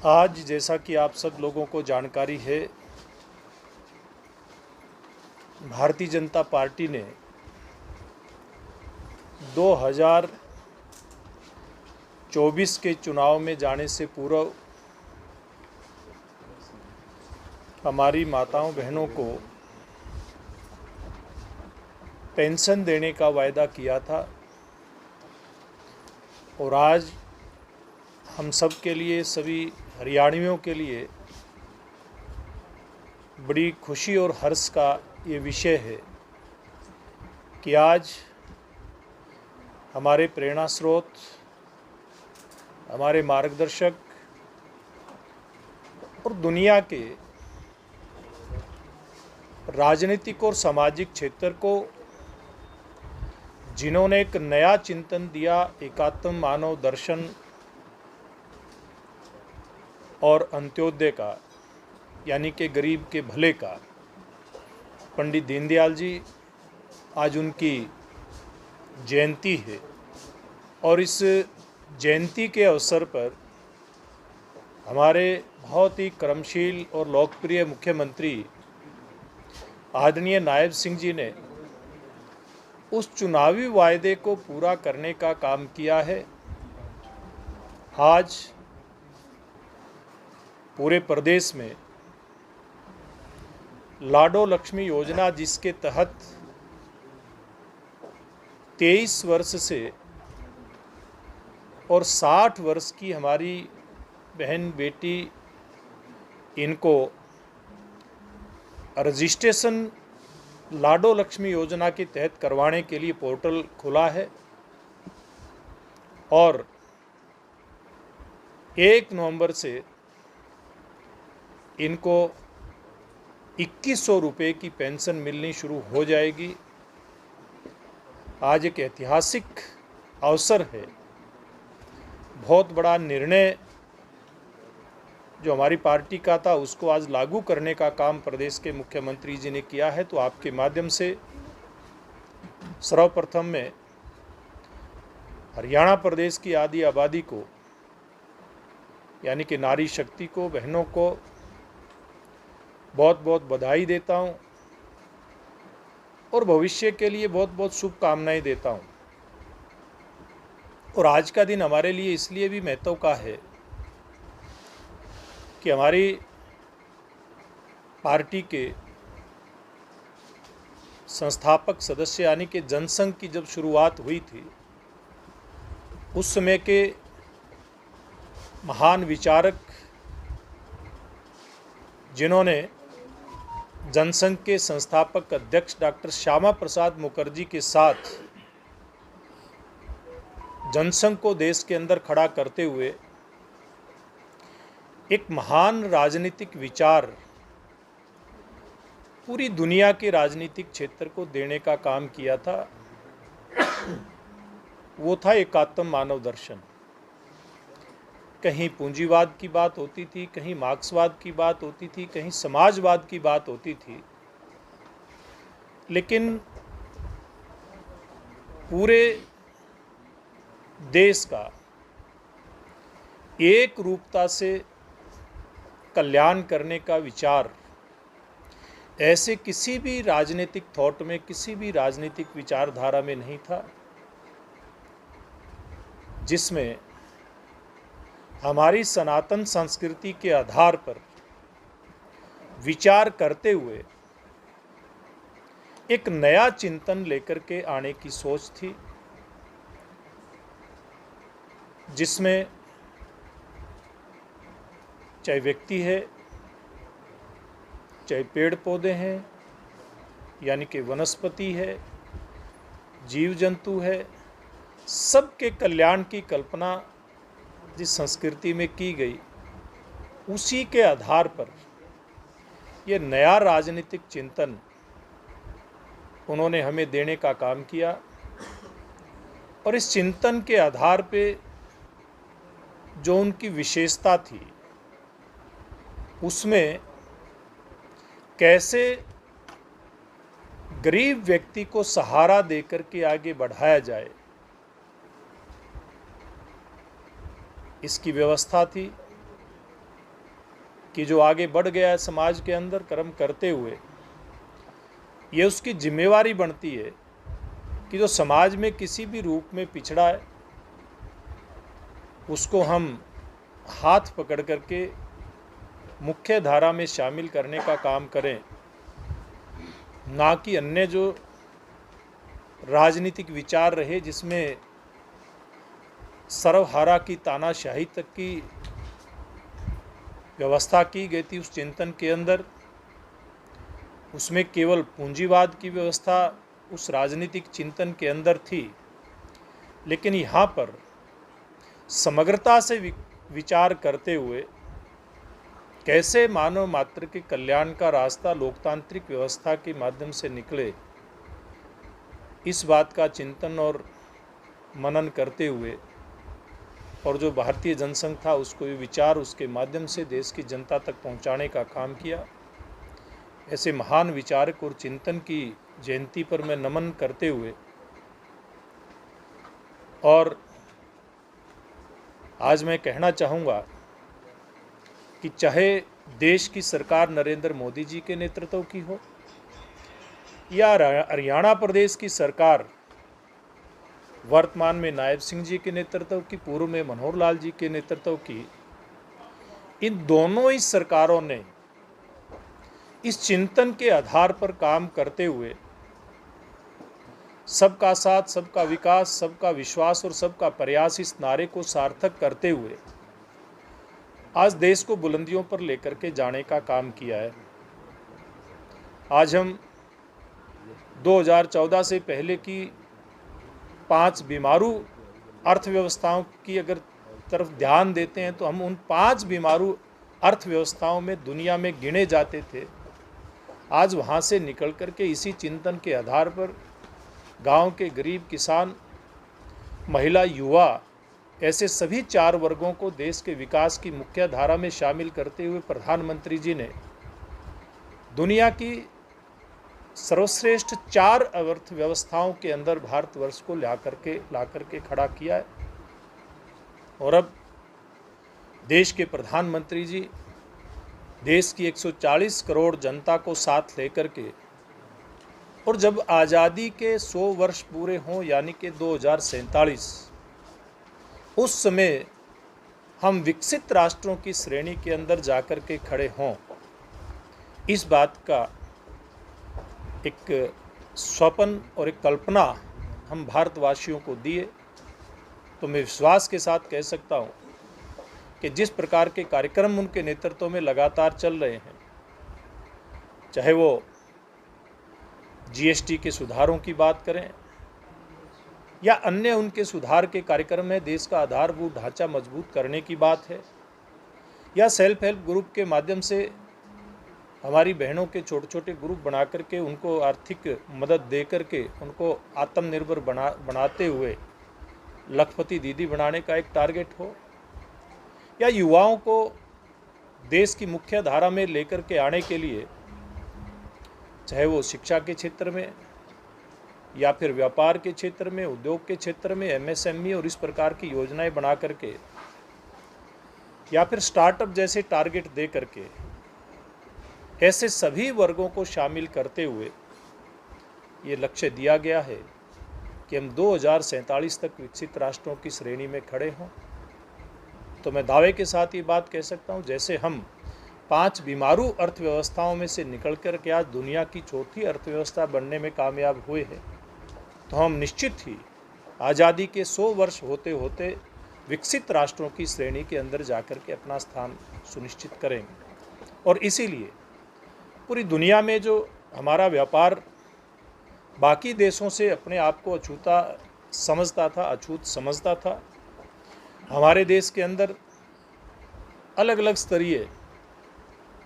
आज जैसा कि आप सब लोगों को जानकारी है, भारतीय जनता पार्टी ने 2024 के चुनाव में जाने से पूर्व हमारी माताओं बहनों को पेंशन देने का वायदा किया था और आज हम सब के लिए, सभी हरियाणवियों के लिए बड़ी खुशी और हर्ष का ये विषय है कि आज हमारे प्रेरणा स्रोत, हमारे मार्गदर्शक और दुनिया के राजनीतिक और सामाजिक क्षेत्र को जिन्होंने एक नया चिंतन दिया, एकात्म मानव दर्शन और अंत्योदय का, यानी कि गरीब के भले का, पंडित दीनदयाल जी, आज उनकी जयंती है और इस जयंती के अवसर पर हमारे बहुत ही कर्मशील और लोकप्रिय मुख्यमंत्री आदरणीय नायब सिंह जी ने उस चुनावी वायदे को पूरा करने का काम किया है। आज पूरे प्रदेश में लाडो लक्ष्मी योजना, जिसके तहत 23 वर्ष से और 60 वर्ष की हमारी बहन बेटी, इनको रजिस्ट्रेशन लाडो लक्ष्मी योजना के तहत करवाने के लिए पोर्टल खुला है और 1 नवंबर से इनको 2100 रुपये की पेंशन मिलनी शुरू हो जाएगी। आज एक ऐतिहासिक अवसर है, बहुत बड़ा निर्णय जो हमारी पार्टी का था उसको आज लागू करने का काम प्रदेश के मुख्यमंत्री जी ने किया है। तो आपके माध्यम से सर्वप्रथम में हरियाणा प्रदेश की आधी आबादी को, यानी कि नारी शक्ति को, बहनों को बहुत बहुत बधाई देता हूं और भविष्य के लिए बहुत बहुत शुभकामनाएं देता हूं। और आज का दिन हमारे लिए इसलिए भी महत्व का है कि हमारी पार्टी के संस्थापक सदस्य, यानी कि जनसंघ की जब शुरुआत हुई थी, उस समय के महान विचारक जिन्होंने जनसंघ के संस्थापक अध्यक्ष डॉक्टर श्यामा प्रसाद मुखर्जी के साथ जनसंघ को देश के अंदर खड़ा करते हुए एक महान राजनीतिक विचार पूरी दुनिया के राजनीतिक क्षेत्र को देने का काम किया था, वो था एकात्म मानव दर्शन। कहीं पूंजीवाद की बात होती थी, कहीं मार्क्सवाद की बात होती थी, कहीं समाजवाद की बात होती थी, लेकिन पूरे देश का एक रूपता से कल्याण करने का विचार ऐसे किसी भी राजनीतिक थॉट में, किसी भी राजनीतिक विचारधारा में नहीं था जिसमें हमारी सनातन संस्कृति के आधार पर विचार करते हुए एक नया चिंतन लेकर के आने की सोच थी, जिसमें चाहे व्यक्ति है, चाहे पेड़ पौधे हैं, यानी कि वनस्पति है, जीव जंतु है, सबके कल्याण की कल्पना जिस संस्कृति में की गई, उसी के आधार पर यह नया राजनीतिक चिंतन उन्होंने हमें देने का काम किया। और इस चिंतन के आधार पे जो उनकी विशेषता थी, उसमें कैसे गरीब व्यक्ति को सहारा देकर के आगे बढ़ाया जाए, इसकी व्यवस्था थी। कि जो आगे बढ़ गया है समाज के अंदर कर्म करते हुए, ये उसकी जिम्मेवारी बनती है कि जो समाज में किसी भी रूप में पिछड़ा है उसको हम हाथ पकड़ करके मुख्य धारा में शामिल करने का काम करें, ना कि अन्य जो राजनीतिक विचार रहे जिसमें सर्वहारा की तानाशाही तक की व्यवस्था की गई थी। उस चिंतन के अंदर उसमें केवल पूंजीवाद की व्यवस्था उस राजनीतिक चिंतन के अंदर थी, लेकिन यहाँ पर समग्रता से विचार करते हुए कैसे मानव मात्र के कल्याण का रास्ता लोकतांत्रिक व्यवस्था के माध्यम से निकले, इस बात का चिंतन और मनन करते हुए और जो भारतीय जनसंघ था उसको ये विचार उसके माध्यम से देश की जनता तक पहुंचाने का काम किया। ऐसे महान विचारक और चिंतन की जयंती पर मैं नमन करते हुए और आज मैं कहना चाहूँगा कि चाहे देश की सरकार नरेंद्र मोदी जी के नेतृत्व की हो या हरियाणा प्रदेश की सरकार वर्तमान में नायब सिंह जी के नेतृत्व की, पूर्व में मनोहर लाल जी के नेतृत्व की, इन दोनों ही सरकारों ने इस चिंतन के आधार पर काम करते हुए सबका साथ, सबका विकास, सबका विश्वास और सबका प्रयास इस नारे को सार्थक करते हुए आज देश को बुलंदियों पर लेकर के जाने का काम किया है। आज हम 2014 से पहले की 5 बीमारू अर्थव्यवस्थाओं की अगर तरफ ध्यान देते हैं तो हम उन 5 बीमारू अर्थव्यवस्थाओं में दुनिया में गिने जाते थे। आज वहाँ से निकल कर के इसी चिंतन के आधार पर गांव के गरीब किसान, महिला, युवा, ऐसे सभी 4 वर्गों को देश के विकास की मुख्य धारा में शामिल करते हुए प्रधानमंत्री जी ने दुनिया की सर्वश्रेष्ठ 4 अर्थव्यवस्थाओं के अंदर भारतवर्ष को ला करके खड़ा किया है। और अब देश के प्रधानमंत्री जी देश की 140 करोड़ जनता को साथ लेकर के, और जब आज़ादी के 100 वर्ष पूरे हों यानी कि 2047, उस समय हम विकसित राष्ट्रों की श्रेणी के अंदर जाकर के खड़े हों, इस बात का एक स्वप्न और एक कल्पना हम भारतवासियों को दिए, तो मैं विश्वास के साथ कह सकता हूँ कि जिस प्रकार के कार्यक्रम उनके नेतृत्व में लगातार चल रहे हैं, चाहे वो जीएसटी के सुधारों की बात करें या अन्य उनके सुधार के कार्यक्रम में देश का आधारभूत ढांचा मजबूत करने की बात है, या सेल्फ हेल्प ग्रुप के माध्यम से हमारी बहनों के छोटे छोटे ग्रुप बना करके उनको आर्थिक मदद दे करके उनको आत्मनिर्भर बनाते हुए लखपति दीदी बनाने का एक टारगेट हो, या युवाओं को देश की मुख्य धारा में लेकर के आने के लिए, चाहे वो शिक्षा के क्षेत्र में या फिर व्यापार के क्षेत्र में, उद्योग के क्षेत्र में, एमएसएमई और इस प्रकार की योजनाएं बना करके, या फिर स्टार्टअप जैसे टारगेट दे करके, ऐसे सभी वर्गों को शामिल करते हुए ये लक्ष्य दिया गया है कि हम 2047 तक विकसित राष्ट्रों की श्रेणी में खड़े हों। तो मैं दावे के साथ ये बात कह सकता हूँ, जैसे हम 5 बीमारू अर्थव्यवस्थाओं में से निकल कर के आज दुनिया की चौथी अर्थव्यवस्था बनने में कामयाब हुए हैं, तो हम निश्चित ही आज़ादी के 100 वर्ष होते होते विकसित राष्ट्रों की श्रेणी के अंदर जाकर के अपना स्थान सुनिश्चित करेंगे। और इसीलिए पूरी दुनिया में जो हमारा व्यापार बाकी देशों से अपने आप को अछूत समझता था, हमारे देश के अंदर अलग अलग स्तरीय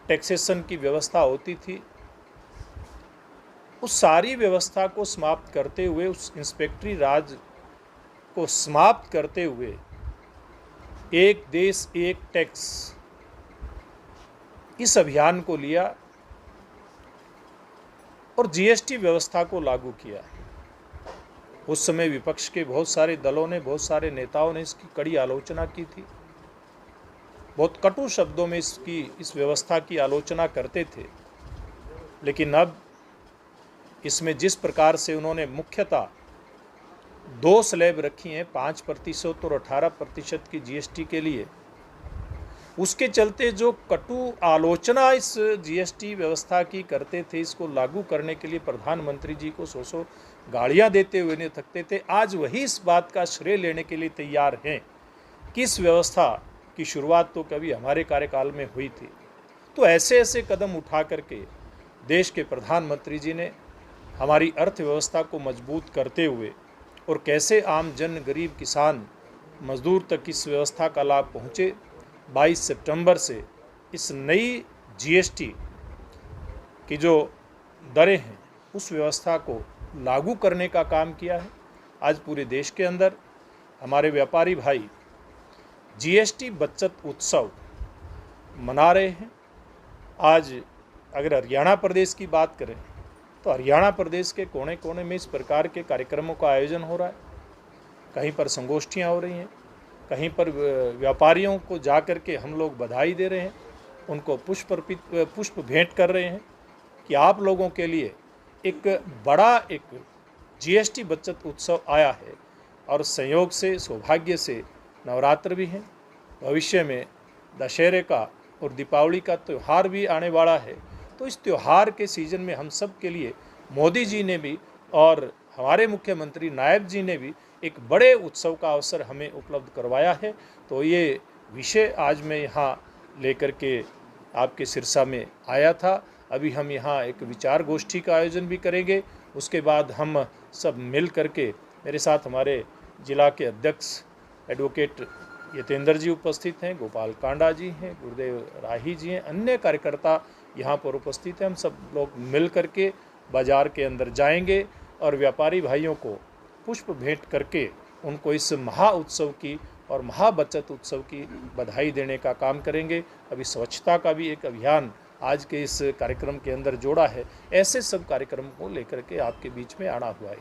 टैक्सेशन की व्यवस्था होती थी, उस सारी व्यवस्था को समाप्त करते हुए, उस इंस्पेक्टरी राज को समाप्त करते हुए एक देश एक टैक्स, इस अभियान को लिया और जीएसटी व्यवस्था को लागू किया। उस समय विपक्ष के बहुत सारे दलों ने, बहुत सारे नेताओं ने इसकी कड़ी आलोचना की थी, बहुत कटु शब्दों में इस व्यवस्था की आलोचना करते थे, लेकिन अब इसमें जिस प्रकार से उन्होंने मुख्यतः 2 स्लैब रखी हैं, 5% और 18% की जीएसटी के लिए, उसके चलते जो कटु आलोचना इस जीएसटी व्यवस्था की करते थे, इसको लागू करने के लिए प्रधानमंत्री जी को 100 गालियां देते हुए नहीं थकते थे, आज वही इस बात का श्रेय लेने के लिए तैयार हैं कि इस व्यवस्था की शुरुआत तो कभी हमारे कार्यकाल में हुई थी। तो ऐसे ऐसे कदम उठा करके देश के प्रधानमंत्री जी ने हमारी अर्थव्यवस्था को मजबूत करते हुए और कैसे आम जन, गरीब, किसान, मजदूर तक इस व्यवस्था का लाभ पहुँचे, 22 सितंबर से इस नई जीएसटी की जो दरें हैं उस व्यवस्था को लागू करने का काम किया है। आज पूरे देश के अंदर हमारे व्यापारी भाई जीएसटी बचत उत्सव मना रहे हैं। आज अगर हरियाणा प्रदेश की बात करें तो हरियाणा प्रदेश के कोने कोने में इस प्रकार के कार्यक्रमों का आयोजन हो रहा है। कहीं पर संगोष्ठियाँ हो रही हैं, कहीं पर व्यापारियों को जा कर के हम लोग बधाई दे रहे हैं, उनको पुष्प भेंट कर रहे हैं कि आप लोगों के लिए एक बड़ा जीएसटी बचत उत्सव आया है। और संयोग से, सौभाग्य से नवरात्र भी हैं, भविष्य में दशहरे का और दीपावली का त्यौहार भी आने वाला है। तो इस त्यौहार के सीज़न में हम सब के लिए मोदी जी ने भी और हमारे मुख्यमंत्री नायब जी ने भी एक बड़े उत्सव का अवसर हमें उपलब्ध करवाया है। तो ये विषय आज मैं यहाँ लेकर के आपके सिरसा में आया था। अभी हम यहाँ एक विचार गोष्ठी का आयोजन भी करेंगे। उसके बाद हम सब मिल करके, मेरे साथ हमारे जिला के अध्यक्ष एडवोकेट यतेंद्र जी उपस्थित हैं, गोपाल कांडा जी हैं, गुरुदेव राही जी हैं, अन्य कार्यकर्ता यहाँ पर उपस्थित हैं। हम सब लोग मिल करके बाज़ार के अंदर जाएंगे और व्यापारी भाइयों को पुष्प भेंट करके उनको इस महा उत्सव की और महा बचत उत्सव की बधाई देने का काम करेंगे। अभी स्वच्छता का भी एक अभियान आज के इस कार्यक्रम के अंदर जोड़ा है। ऐसे सब कार्यक्रम को लेकर के आपके बीच में आना हुआ है।